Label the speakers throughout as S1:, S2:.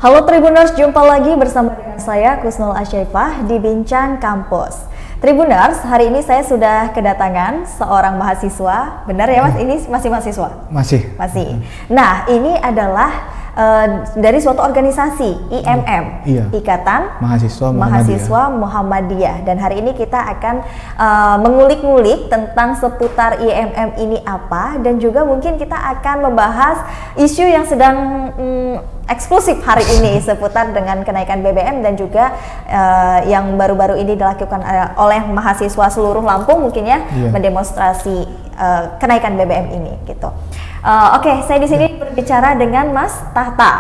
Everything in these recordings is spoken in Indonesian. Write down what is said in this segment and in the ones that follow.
S1: Halo Tribuners, jumpa lagi bersama dengan saya Kusnul Asyaifah di Bincang Kampus. Tribuners, hari ini saya sudah kedatangan seorang mahasiswa. Benar ya Mas, ini masih mahasiswa?
S2: Masih.
S1: Nah, ini adalah dari suatu organisasi IMM,
S2: Iya.
S1: Ikatan
S2: Mahasiswa
S1: Muhammadiyah. Dan hari ini kita akan mengulik-ngulik tentang seputar IMM ini apa, dan juga mungkin kita akan membahas isu yang sedang eksklusif hari ini seputar dengan kenaikan BBM dan juga yang baru-baru ini dilakukan oleh mahasiswa seluruh Lampung mungkin ya, mendemonstrasi kenaikan BBM ini gitu. Oke, saya di sini berbicara dengan Mas Tahta.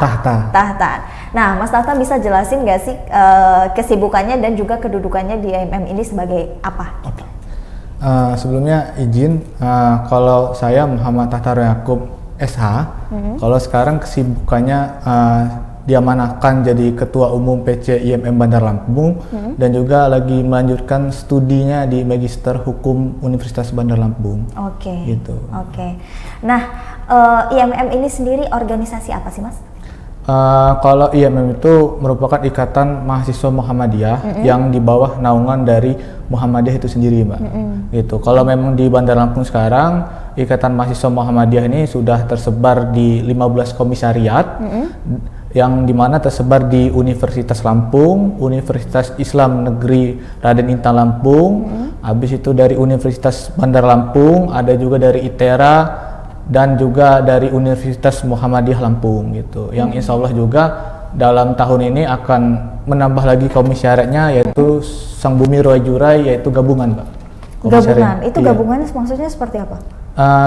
S1: Nah, Mas Tahta bisa jelasin nggak sih kesibukannya dan juga kedudukannya di IMM ini sebagai apa?
S2: Oke. Sebelumnya izin, kalau saya Muhammad Tahta Yakub SH, kalau sekarang kesibukannya diamanahkan jadi Ketua Umum PC IMM Bandar Lampung dan juga lagi melanjutkan studinya di Magister Hukum Universitas Bandar Lampung.
S1: Oke.
S2: Gitu.
S1: Oke. Nah, IMM ini sendiri organisasi apa sih, Mas?
S2: Kalau IMM itu merupakan Ikatan Mahasiswa Muhammadiyah yang di bawah naungan dari Muhammadiyah itu sendiri, Mbak. Gitu. Kalau memang di Bandar Lampung sekarang Ikatan Mahasiswa Muhammadiyah ini sudah tersebar di 15 komisariat yang dimana tersebar di Universitas Lampung, Universitas Islam Negeri Raden Intan Lampung, habis itu dari Universitas Bandar Lampung, ada juga dari ITERA dan juga dari Universitas Muhammadiyah Lampung gitu. Yang insya Allah juga dalam tahun ini akan menambah lagi komisariatnya, yaitu Sang Bumi Roy Jurai, yaitu gabungan, Mbak.
S1: Gabungan, itu gabungannya maksudnya seperti apa?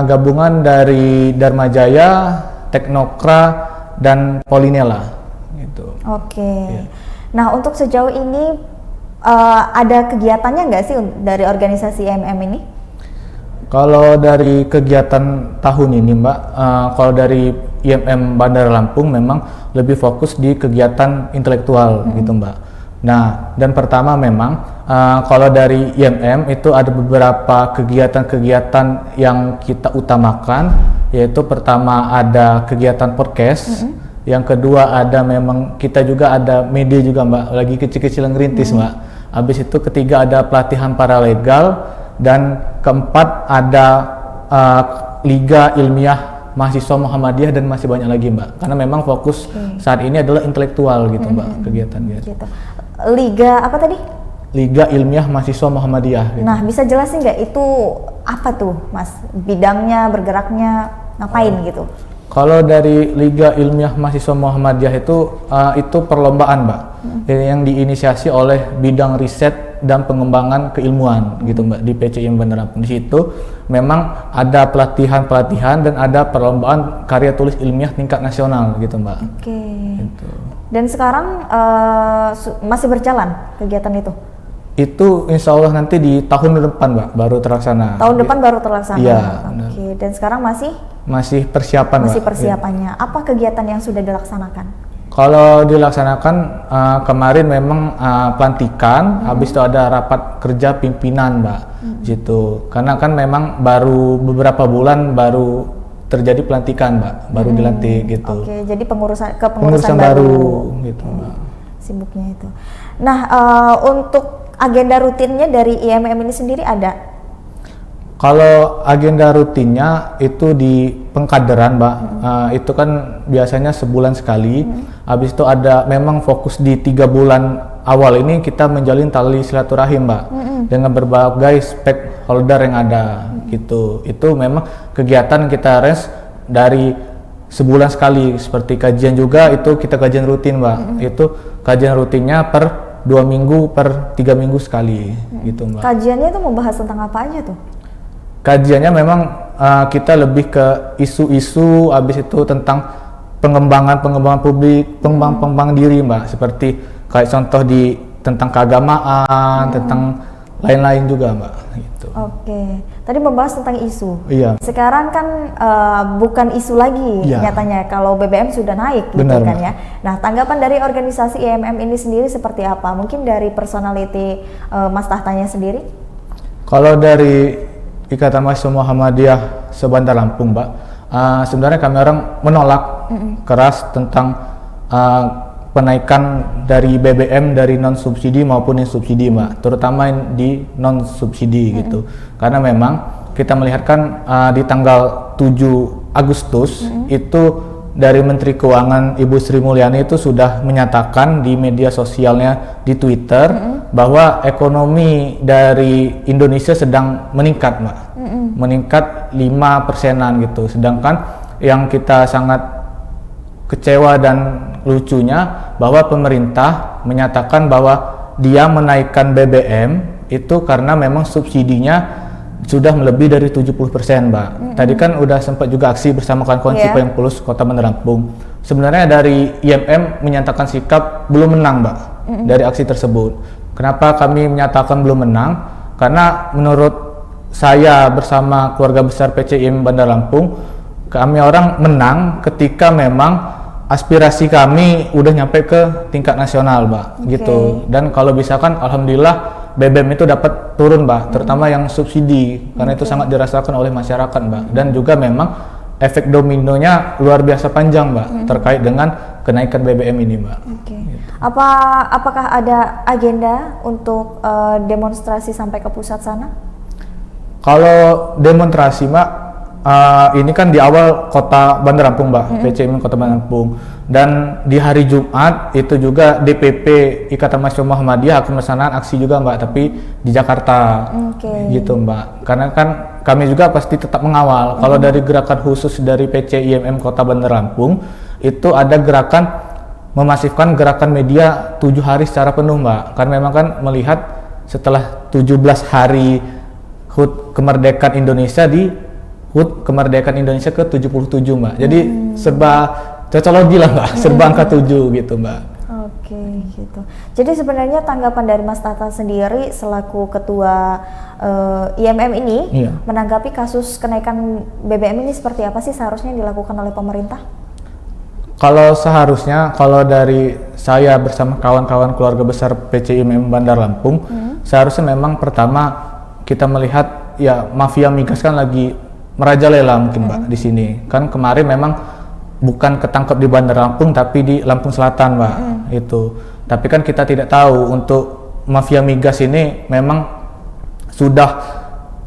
S2: Gabungan dari Dharma Jaya, Teknokra, dan Polinela gitu.
S1: Oke. Nah, untuk sejauh ini ada kegiatannya nggak sih dari organisasi IMM ini?
S2: Kalau dari kegiatan tahun ini, Mbak, kalau dari IMM Bandar Lampung memang lebih fokus di kegiatan intelektual gitu, Mbak. Nah, dan pertama memang kalau dari IMM itu ada beberapa kegiatan-kegiatan yang kita utamakan, yaitu pertama ada kegiatan podcast, yang kedua ada memang kita juga ada media juga, Mbak, lagi kecil-kecil ngerintis, Mbak. Habis itu ketiga ada pelatihan paralegal, dan keempat ada Liga Ilmiah Mahasiswa Muhammadiyah, dan masih banyak lagi, Mbak. Karena memang fokus saat ini adalah intelektual gitu, Mbak, kegiatannya. Gitu.
S1: Liga apa tadi?
S2: Liga Ilmiah Mahasiswa Muhammadiyah. Gitu.
S1: Nah, bisa jelasin nggak itu apa tuh, Mas? Bidangnya, bergeraknya, ngapain gitu?
S2: Kalau dari Liga Ilmiah Mahasiswa Muhammadiyah itu perlombaan, Mbak, yang diinisiasi oleh bidang riset dan pengembangan keilmuan gitu, Mbak, di PCIM Bandar Lampung. Di situ memang ada pelatihan dan ada perlombaan karya tulis ilmiah tingkat nasional gitu, Mbak.
S1: Oke.
S2: Gitu.
S1: Dan sekarang masih berjalan kegiatan itu?
S2: Itu insya Allah nanti di tahun depan, Mbak, baru terlaksana.
S1: Tahun depan baru terlaksana?
S2: Iya.
S1: Oke. Dan sekarang masih
S2: persiapan,
S1: Mbak? Masih
S2: Mbak.
S1: persiapannya. Ya. Apa kegiatan yang sudah dilaksanakan?
S2: Kalau dilaksanakan kemarin memang pelantikan, habis itu ada rapat kerja pimpinan, Mbak, gitu. Karena kan memang baru beberapa bulan baru terjadi pelantikan, Mbak, baru dilantik gitu.
S1: Oke, jadi kepengurusan
S2: baru gitu, Mbak.
S1: Sibuknya itu. Nah, untuk agenda rutinnya dari IMM ini sendiri ada?
S2: Kalau agenda rutinnya itu di pengkaderan, Mbak, itu kan biasanya sebulan sekali. Habis itu ada memang fokus di 3 bulan awal ini kita menjalin tali silaturahim, Mbak, dengan berbagai stakeholder yang ada gitu. Itu memang kegiatan kita dari sebulan sekali, seperti kajian juga itu kita kajian rutin, Mbak. Itu kajian rutinnya per 2 minggu, per 3 minggu sekali gitu, Mbak.
S1: Kajiannya itu membahas tentang apa aja tuh?
S2: Kajiannya memang kita lebih ke isu-isu, habis itu tentang pengembangan publik, pengembangan diri, Mbak, seperti kayak contoh tentang keagamaan, tentang lain-lain juga, Mbak. Gitu.
S1: Oke, tadi membahas tentang isu.
S2: Iya.
S1: Sekarang kan bukan isu lagi nyatanya, kalau BBM sudah naik, gitu kan ya. Nah, tanggapan dari organisasi IMM ini sendiri seperti apa? Mungkin dari personality Mas Tahtanya sendiri?
S2: Kalau dari Ikatan Mahasiswa Muhammadiyah se-Bandar Lampung, Mbak, sebenarnya kami orang menolak keras tentang penaikan dari BBM dari non subsidi maupun yang subsidi Mbak, terutama di non subsidi gitu. Karena memang kita melihat kan di tanggal 7 Agustus itu dari Menteri Keuangan Ibu Sri Mulyani itu sudah menyatakan di media sosialnya di Twitter bahwa ekonomi dari Indonesia sedang meningkat Mbak, meningkat 5%-an gitu. Sedangkan yang kita sangat kecewa dan lucunya bahwa pemerintah menyatakan bahwa dia menaikkan BBM itu karena memang subsidinya sudah melebihi dari 70% Mbak. Tadi kan udah sempat juga aksi bersama kawan-kawan Cipayung Plus Kota Bandar Lampung. Sebenarnya dari IMM menyatakan sikap belum menang Mbak dari aksi tersebut. Kenapa kami menyatakan belum menang? Karena menurut saya bersama keluarga besar PCIM Bandar Lampung, kami orang menang ketika memang aspirasi kami udah nyampe ke tingkat nasional Mbak, gitu. Dan kalau bisa kan alhamdulillah BBM itu dapat turun Mbak, terutama yang subsidi, karena itu sangat dirasakan oleh masyarakat Mbak. Dan juga memang efek dominonya luar biasa panjang Mbak, terkait dengan kenaikan BBM ini Mbak.
S1: Gitu. Apakah ada agenda untuk demonstrasi sampai ke pusat sana? Kalau
S2: demonstrasi Mbak, ini kan di awal Kota Bandar Lampung Mbak, PCIM Kota Bandar Lampung, dan di hari Jumat itu juga DPP Ikatan Mahasiswa Muhammadiyah akan melaksanakan aksi juga Mbak, tapi di Jakarta, gitu Mbak. Karena kan kami juga pasti tetap mengawal. Kalau dari gerakan khusus dari PCIMM Kota Bandar Lampung itu ada gerakan memasifkan gerakan media 7 hari secara penuh Mbak, karena memang kan melihat setelah 17 hari HUT kemerdekaan Indonesia di HUT kemerdekaan Indonesia ke-77 Mbak. Jadi serba cocokologi lah Mbak, serba angka 7 gitu Mbak.
S1: Oke, gitu. Jadi sebenarnya tanggapan dari Mas Tata sendiri selaku ketua IMM ini menanggapi kasus kenaikan BBM ini seperti apa sih seharusnya dilakukan oleh pemerintah?
S2: Kalau seharusnya, kalau dari saya bersama kawan-kawan keluarga besar PCIMM Bandar Lampung, seharusnya memang pertama kita melihat ya mafia migas kan lagi merajalela mungkin Mbak di sini. Kan kemarin memang bukan ketangkep di Bandar Lampung tapi di Lampung Selatan Mbak itu. Tapi kan kita tidak tahu untuk mafia migas ini memang sudah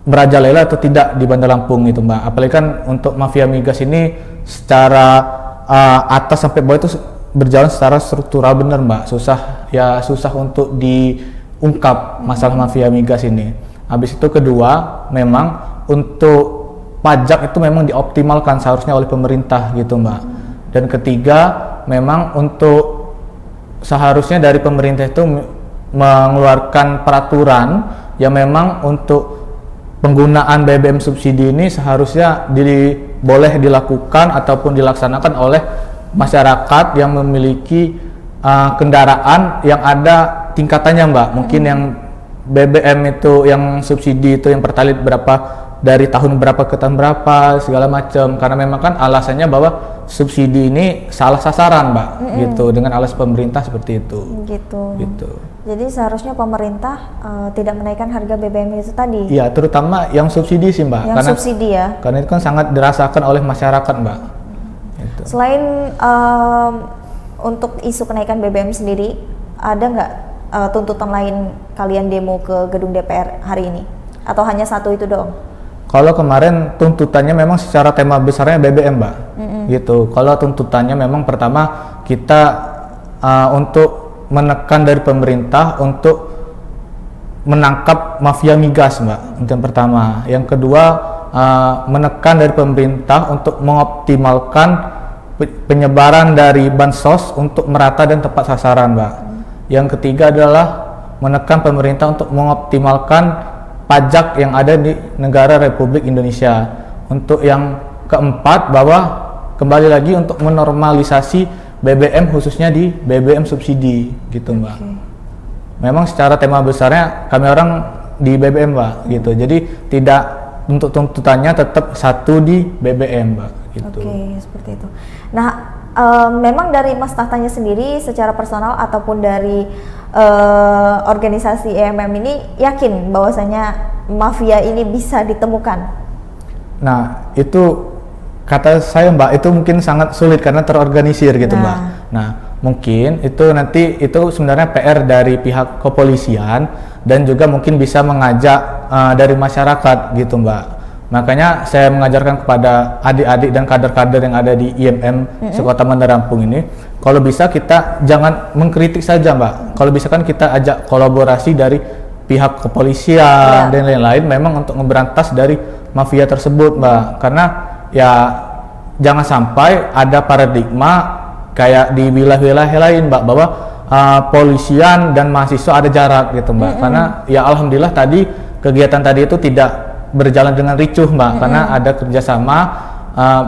S2: merajalela atau tidak di Bandar Lampung itu Mbak. Apalagi kan untuk mafia migas ini secara atas sampai bawah itu berjalan secara struktural benar Mbak. Susah untuk diungkap masalah mafia migas ini. Habis itu kedua memang untuk pajak itu memang dioptimalkan seharusnya oleh pemerintah gitu Mbak. Dan ketiga memang untuk seharusnya dari pemerintah itu mengeluarkan peraturan yang memang untuk penggunaan BBM subsidi ini seharusnya boleh dilakukan ataupun dilaksanakan oleh masyarakat yang memiliki kendaraan yang ada tingkatannya Mbak. Mungkin yang BBM itu yang subsidi itu yang pertalite berapa dari tahun berapa ke tahun berapa segala macam, karena memang kan alasannya bahwa subsidi ini salah sasaran Mbak, gitu, dengan alasan pemerintah seperti itu. Gitu.
S1: Jadi seharusnya pemerintah tidak menaikkan harga BBM itu tadi.
S2: Iya, terutama yang subsidi sih Mbak.
S1: Yang subsidi ya.
S2: Karena itu kan sangat dirasakan oleh masyarakat Mbak. Gitu.
S1: Selain untuk isu kenaikan BBM sendiri, ada nggak tuntutan lain kalian demo ke gedung DPR hari ini? Atau hanya satu itu doang?
S2: Kalau kemarin tuntutannya memang secara tema besarnya BBM Mbak, gitu. Kalau tuntutannya memang pertama kita untuk menekan dari pemerintah untuk menangkap mafia migas Mbak, itu yang pertama. Yang kedua menekan dari pemerintah untuk mengoptimalkan penyebaran dari bansos untuk merata dan tepat sasaran Mbak. Yang ketiga adalah menekan pemerintah untuk mengoptimalkan pajak yang ada di negara Republik Indonesia. Untuk yang keempat bahwa kembali lagi untuk menormalisasi BBM khususnya di BBM subsidi gitu Mbak. Memang secara tema besarnya kami orang di BBM Mbak gitu. Jadi tidak untuk tuntutannya tetap satu di BBM Mbak gitu.
S1: Seperti itu. Nah, memang dari Mas Tahtanya sendiri secara personal ataupun dari organisasi IMM ini yakin bahwasanya mafia ini bisa ditemukan?
S2: Nah, itu kata saya Mbak, itu mungkin sangat sulit karena terorganisir gitu Mbak. Nah, mungkin itu nanti itu sebenarnya PR dari pihak kepolisian dan juga mungkin bisa mengajak dari masyarakat gitu Mbak. Makanya saya mengajarkan kepada adik-adik dan kader-kader yang ada di IMM Sekota Bandar Lampung ini, kalau bisa kita jangan mengkritik saja Mbak. Kalau bisa kan kita ajak kolaborasi dari pihak kepolisian dan lain-lain memang untuk memberantas dari mafia tersebut Mbak. Karena ya jangan sampai ada paradigma kayak di wilayah-wilayah lain Mbak, bahwa polisian dan mahasiswa ada jarak gitu Mbak. Karena ya alhamdulillah tadi kegiatan tadi itu tidak berjalan dengan ricuh Mbak, karena ada kerjasama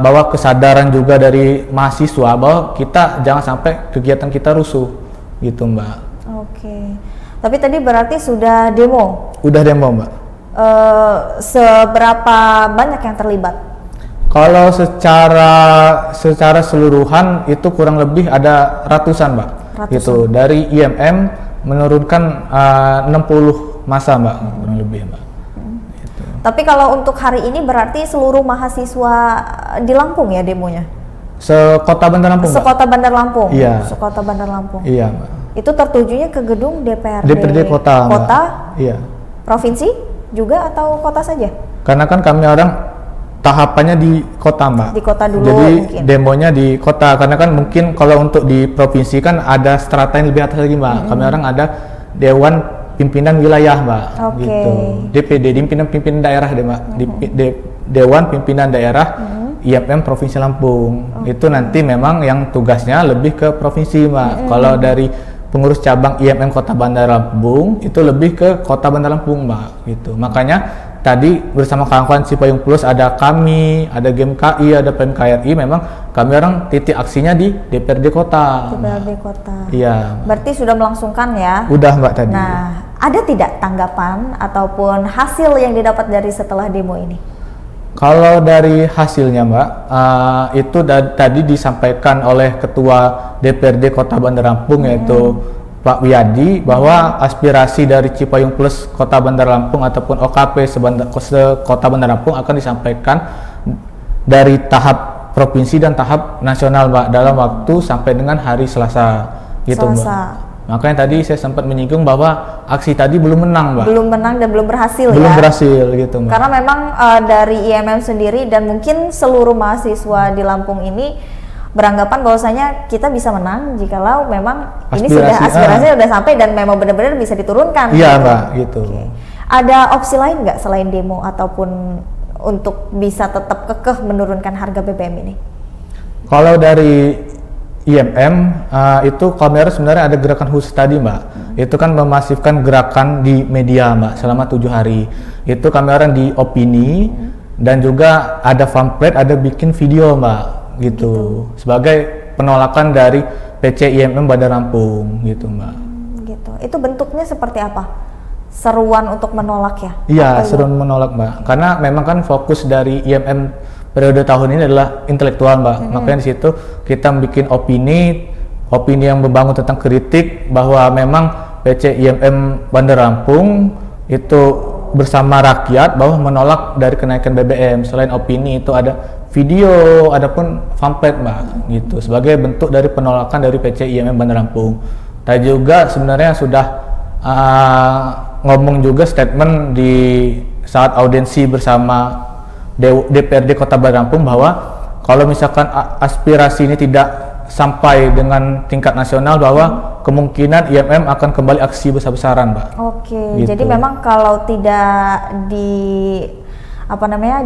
S2: bahwa kesadaran juga dari mahasiswa bahwa kita jangan sampai kegiatan kita rusuh gitu Mbak.
S1: Oke. Tapi tadi berarti sudah demo?
S2: Udah demo Mbak.
S1: Seberapa banyak yang terlibat?
S2: Kalau secara seluruhan itu kurang lebih ada ratusan Mbak. Gitu. Dari IMM menurunkan 60 masa Mbak, kurang lebih Mbak. Gitu.
S1: Tapi kalau untuk hari ini berarti seluruh mahasiswa di Lampung ya demonya?
S2: Sekota Bandar Lampung.
S1: Sekota Bandar Lampung.
S2: Iya.
S1: Sekota Bandar Lampung.
S2: Iya Mbak.
S1: Itu tertujunya ke gedung
S2: DPRD kota.
S1: Kota?
S2: Iya.
S1: Provinsi juga atau kota saja?
S2: Karena kan kami orang tahapannya di kota Mbak.
S1: Di kota dulu.
S2: Jadi
S1: mungkin
S2: demonya di kota, karena kan mungkin kalau untuk di provinsi kan ada strata yang lebih atas lagi Mbak. Kami orang ada Dewan Pimpinan Wilayah Mbak. Gitu. DPD, pimpinan daerah deh Mbak. Dewan Pimpinan Daerah IMM Provinsi Lampung. Itu nanti memang yang tugasnya lebih ke provinsi Mbak. Kalau dari pengurus cabang IMM Kota Bandar Lampung itu lebih ke Kota Bandar Lampung Mbak. Gitu. Makanya tadi bersama kawan-kawan Cipayung Plus ada kami, ada GMKI, ada PMKRI, memang kami orang titik aksinya di DPRD Kota.
S1: DPRD Kota.
S2: Iya.
S1: Berarti sudah melangsungkan ya?
S2: Udah Mbak tadi.
S1: Nah, ada tidak tanggapan ataupun hasil yang didapat dari setelah demo ini?
S2: Kalau dari hasilnya Mbak, itu tadi disampaikan oleh Ketua DPRD Kota Bandar Lampung yaitu Pak Wiyadi, bahwa aspirasi dari Cipayung Plus Kota Bandar Lampung ataupun OKP Kota Bandar Lampung akan disampaikan dari tahap provinsi dan tahap nasional Mbak, dalam waktu sampai dengan hari Selasa gitu Mbak. Makanya tadi saya sempat menyinggung bahwa aksi tadi belum menang Mbak.
S1: Belum menang dan belum berhasil
S2: belum
S1: ya?
S2: Berhasil gitu Mbak.
S1: Karena memang dari IMM sendiri dan mungkin seluruh mahasiswa di Lampung ini beranggapan bahwasanya kita bisa menang jikalau memang aspirasinya sudah sampai dan memang benar-benar bisa diturunkan.
S2: Iya
S1: gitu.
S2: Mbak, gitu.
S1: Okay. Ada opsi lain nggak selain demo ataupun untuk bisa tetap kekeh menurunkan harga BBM ini? Kalau
S2: dari IMM itu kamera sebenarnya ada gerakan khusus tadi Mbak. Itu kan memasifkan gerakan di media Mbak selama 7 hari. Itu kamera di opini dan juga ada pamflet, ada bikin video Mbak. Gitu. Sebagai penolakan dari PC IMM Bandar Lampung gitu Mbak.
S1: Gitu. Itu bentuknya seperti apa? Seruan untuk menolak ya?
S2: Iya, seruan menolak Mbak. Karena memang kan fokus dari IMM periode tahun ini adalah intelektual Mbak. Makanya di situ kita bikin opini yang membangun tentang kritik bahwa memang PC IMM Bandar Lampung itu bersama rakyat bahwa menolak dari kenaikan BBM. Selain opini itu ada video, adapun pamflet Mbak gitu sebagai bentuk dari penolakan dari PC IMM Bandar Lampung. Tadi juga sebenarnya sudah ngomong juga statement di saat audiensi bersama DPRD Kota Bandar Lampung bahwa kalau misalkan aspirasi ini tidak sampai dengan tingkat nasional bahwa kemungkinan IMM akan kembali aksi besar-besaran Mbak.
S1: Oke,
S2: gitu.
S1: Jadi memang kalau tidak di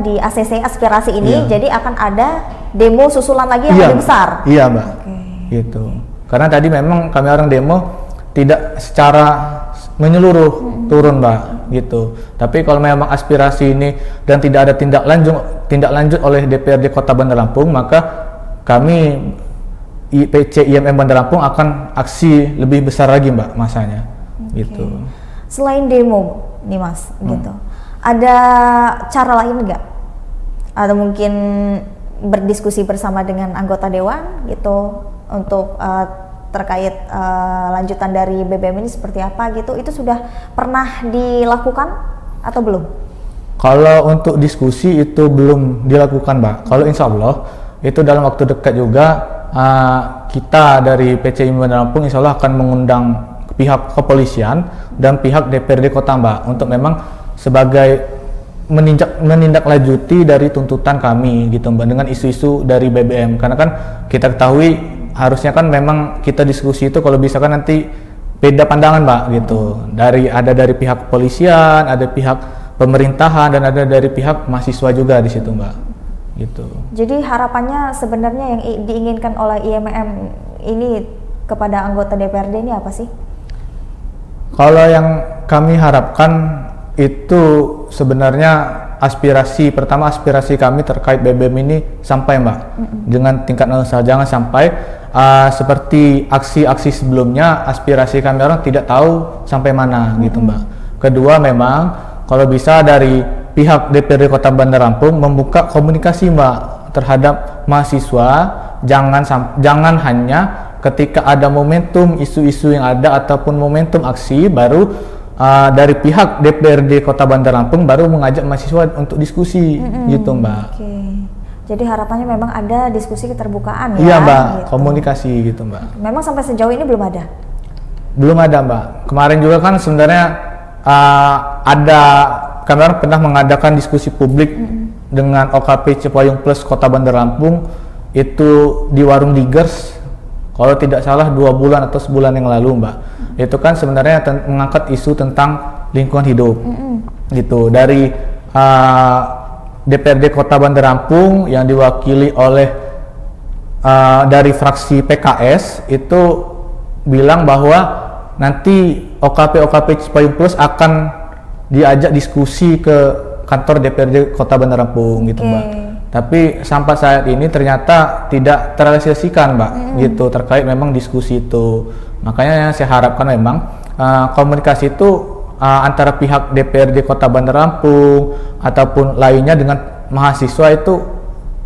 S1: di ACC aspirasi ini, jadi akan ada demo susulan lagi yang lebih besar.
S2: Iya Mbak. Gitu. Karena tadi memang kami orang demo tidak secara menyeluruh turun Mbak gitu. Tapi kalau memang aspirasi ini dan tidak ada tindak lanjut oleh DPRD Kota Bandar Lampung, maka kami PC IMM Bandar Lampung akan aksi lebih besar lagi Mbak masanya. Gitu.
S1: Selain demo nih Mas gitu. Ada cara lain nggak? Atau mungkin berdiskusi bersama dengan anggota dewan gitu untuk terkait lanjutan dari BBM ini seperti apa gitu? Itu sudah pernah dilakukan atau belum?
S2: Kalau untuk diskusi itu belum dilakukan Mbak. Kalau insya Allah itu dalam waktu dekat juga kita dari PCI Bandar Lampung insya Allah akan mengundang pihak kepolisian dan pihak DPRD Kota Mbak untuk memang sebagai menindaklanjuti dari tuntutan kami gitu Mbak dengan isu-isu dari BBM, karena kan kita ketahui harusnya kan memang kita diskusi itu kalau bisa kan nanti beda pandangan Mbak gitu, ada dari pihak kepolisian, ada pihak pemerintahan, dan ada dari pihak mahasiswa juga di situ Mbak gitu.
S1: Jadi harapannya sebenarnya yang diinginkan oleh IMM ini kepada anggota DPRD ini apa sih?
S2: Kalau yang kami harapkan itu sebenarnya pertama aspirasi kami terkait BBM ini sampai Mbak dengan tingkat nasional, jangan sampai seperti aksi-aksi sebelumnya aspirasi kami orang tidak tahu sampai mana gitu Mbak. Kedua, memang kalau bisa dari pihak DPRD Kota Bandar Lampung membuka komunikasi Mbak terhadap mahasiswa, jangan hanya ketika ada momentum isu-isu yang ada ataupun momentum aksi baru dari pihak DPRD Kota Bandar Lampung baru mengajak mahasiswa untuk diskusi gitu Mbak.
S1: Oke. Jadi harapannya memang ada diskusi keterbukaan ya?
S2: Iya Mbak,
S1: gitu.
S2: Komunikasi gitu Mbak.
S1: Memang sampai sejauh ini belum ada?
S2: Belum ada Mbak. Kemarin juga kan sebenarnya kami pernah mengadakan diskusi publik dengan OKP Cipayung Plus Kota Bandar Lampung itu di Warung Diggers. Kalau tidak salah 2 bulan atau sebulan yang lalu Mbak, itu kan sebenarnya mengangkat isu tentang lingkungan hidup gitu dari DPRD Kota Bandar Lampung yang diwakili oleh dari fraksi PKS itu bilang bahwa nanti OKP Cipayung Plus akan diajak diskusi ke kantor DPRD Kota Bandar Lampung gitu Mbak. Tapi sampai saat ini ternyata tidak terrealisasikan Mbak gitu terkait memang diskusi itu. Makanya saya harapkan memang komunikasi itu antara pihak DPRD Kota Bandar Lampung ataupun lainnya dengan mahasiswa itu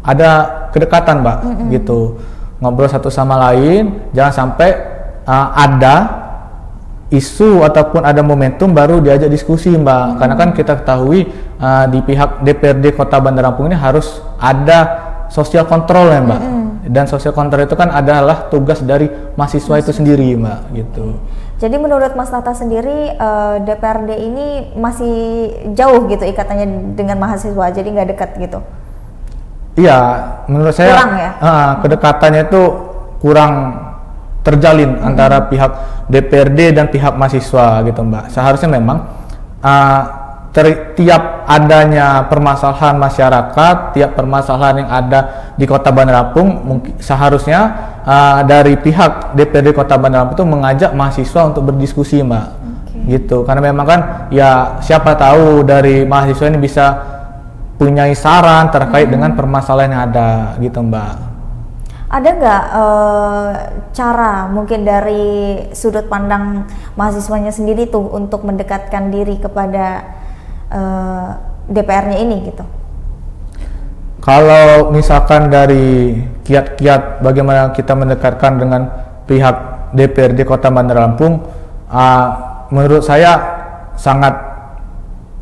S2: ada kedekatan Mbak gitu. Ngobrol satu sama lain, jangan sampai ada isu ataupun ada momentum baru diajak diskusi Mbak. Karena kan kita ketahui di pihak DPRD Kota Bandar Lampung ini harus ada social control ya Mbak. Dan social control itu kan adalah tugas dari mahasiswa itu sendiri Mbak gitu.
S1: Jadi menurut Mas Tata sendiri DPRD ini masih jauh gitu ikatannya dengan mahasiswa, jadi nggak dekat gitu?
S2: Iya, menurut saya
S1: kurang ya?
S2: Kedekatannya itu kurang terjalin antara pihak DPRD dan pihak mahasiswa gitu Mbak. Seharusnya memang tiap adanya permasalahan masyarakat, tiap permasalahan yang ada di Kota Bandar Lampung, mungkin seharusnya dari pihak DPRD Kota Bandar Lampung itu mengajak mahasiswa untuk berdiskusi Mbak. Gitu. Karena memang kan ya siapa tahu dari mahasiswa ini bisa punya saran terkait dengan permasalahan yang ada gitu Mbak.
S1: Ada nggak cara mungkin dari sudut pandang mahasiswanya sendiri tuh untuk mendekatkan diri kepada DPR-nya ini gitu?
S2: Kalau misalkan dari kiat-kiat bagaimana kita mendekatkan dengan pihak DPRD Kota Bandar Lampung, menurut saya sangat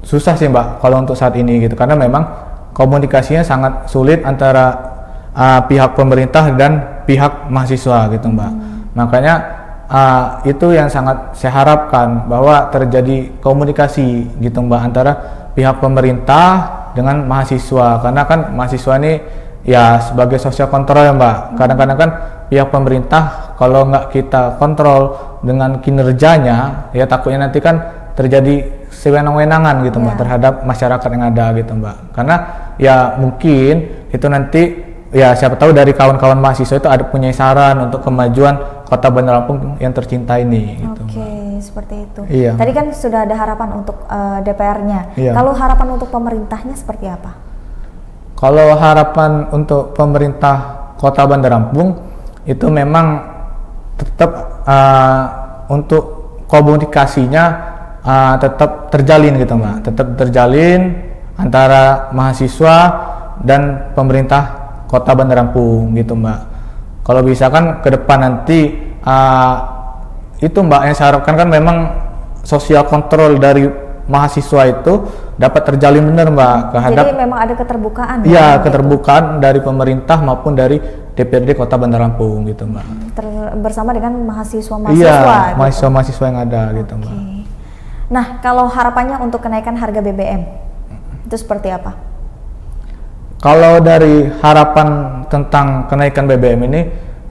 S2: susah sih Mbak kalau untuk saat ini gitu, karena memang komunikasinya sangat sulit antara pihak pemerintah dan pihak mahasiswa gitu Mbak. Makanya itu yang sangat saya harapkan bahwa terjadi komunikasi gitu Mbak antara pihak pemerintah dengan mahasiswa, karena kan mahasiswa ini ya sebagai social control ya Mbak. Kadang-kadang kan pihak pemerintah kalau nggak kita kontrol dengan kinerjanya ya takutnya nanti kan terjadi sewenang-wenangan gitu Mbak terhadap masyarakat yang ada gitu Mbak. Karena ya mungkin itu nanti ya siapa tahu dari kawan-kawan mahasiswa itu ada punya saran untuk kemajuan Kota Bandar Lampung yang tercinta ini gitu.
S1: Oke, seperti itu.
S2: Iya.
S1: Tadi kan sudah ada harapan untuk DPR-nya.
S2: Iya.
S1: Kalau harapan untuk pemerintahnya seperti apa?
S2: Kalau harapan untuk pemerintah Kota Bandar Lampung itu memang tetap untuk komunikasinya tetap terjalin gitu Mbak. Tetap terjalin antara mahasiswa dan pemerintah Kota Bandar Lampung gitu Mbak. Kalau bisa kan ke depan nanti itu Mbak yang saya harapkan kan memang sosial kontrol dari mahasiswa itu dapat terjalin benar Mbak terhadap.
S1: Jadi memang ada keterbukaan.
S2: Iya, keterbukaan dari pemerintah maupun dari DPRD Kota Bandar Lampung gitu Mbak.
S1: Bersama dengan mahasiswa-mahasiswa.
S2: Iya,
S1: gitu.
S2: mahasiswa-mahasiswa yang ada gitu Mbak.
S1: Nah, kalau harapannya untuk kenaikan harga BBM itu seperti apa?
S2: Kalau dari harapan tentang kenaikan BBM ini,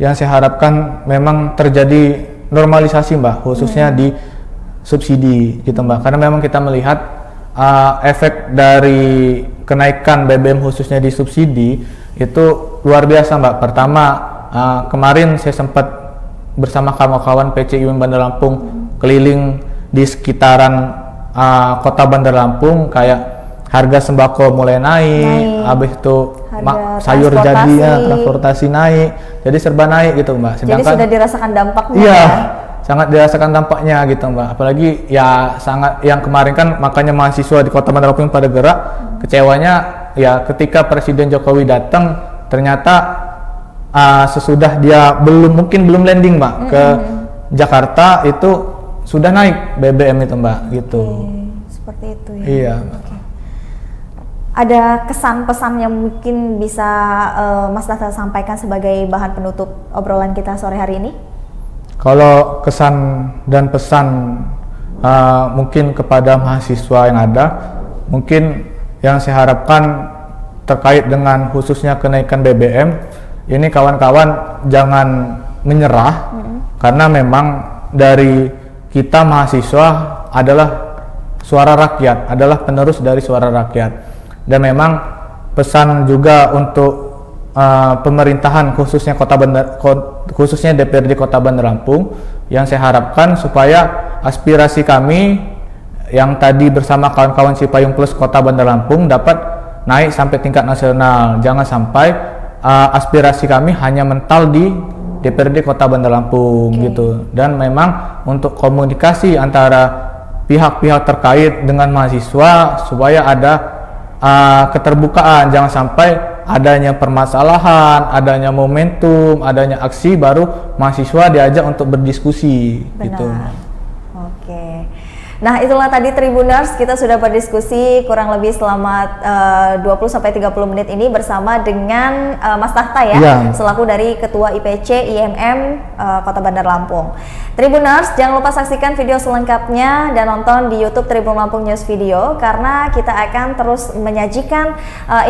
S2: yang saya harapkan memang terjadi normalisasi Mbak, khususnya di subsidi gitu Mbak. Karena memang kita melihat efek dari kenaikan BBM khususnya di subsidi itu luar biasa Mbak. Pertama, kemarin saya sempat bersama kawan-kawan PCIUM Bandar Lampung keliling di sekitaran kota Bandar Lampung, kayak harga sembako mulai naik. Habis itu sayur jadinya, transportasi naik, jadi serba naik gitu Mbak.
S1: Sedangkan, jadi sudah dirasakan dampaknya.
S2: Iya, sangat dirasakan dampaknya gitu Mbak. Apalagi ya sangat yang kemarin kan makanya mahasiswa di Kota Bandar Lampung pada gerak. Kecewanya ya ketika Presiden Jokowi datang, ternyata sesudah dia belum landing Mbak ke Jakarta itu sudah naik BBM itu Mbak gitu.
S1: Seperti itu ya.
S2: Iya.
S1: Ada kesan pesan yang mungkin bisa Mas Data sampaikan sebagai bahan penutup obrolan kita sore hari ini?
S2: Kalau kesan dan pesan mungkin kepada mahasiswa yang ada, mungkin yang saya harapkan terkait dengan khususnya kenaikan BBM, ini kawan-kawan jangan menyerah, karena memang dari kita mahasiswa adalah suara rakyat, adalah penerus dari suara rakyat. Dan memang pesan juga untuk pemerintahan khususnya khususnya DPRD Kota Bandar Lampung, yang saya harapkan supaya aspirasi kami yang tadi bersama kawan-kawan Cipayung Plus Kota Bandar Lampung dapat naik sampai tingkat nasional. Jangan sampai aspirasi kami hanya mental di DPRD Kota Bandar Lampung gitu. Dan memang untuk komunikasi antara pihak-pihak terkait dengan mahasiswa supaya ada keterbukaan, jangan sampai adanya permasalahan, adanya momentum, adanya aksi baru mahasiswa diajak untuk berdiskusi.
S1: Benar.
S2: Gitu.
S1: Oke. Nah, itulah tadi Tribuners, kita sudah berdiskusi kurang lebih selama 20-30 menit ini bersama dengan Mas Tahta ya, selaku dari Ketua IPC IMM Kota Bandar Lampung. Tribuners, jangan lupa saksikan video selengkapnya dan nonton di YouTube Tribun Lampung News Video, karena kita akan terus menyajikan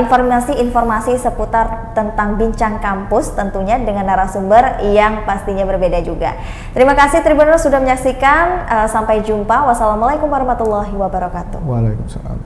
S1: informasi-informasi seputar tentang bincang kampus, tentunya dengan narasumber yang pastinya berbeda juga. Terima kasih Tribuners sudah menyaksikan, sampai jumpa. Wassalamualaikum warahmatullahi wabarakatuh.
S2: Waalaikumsalam.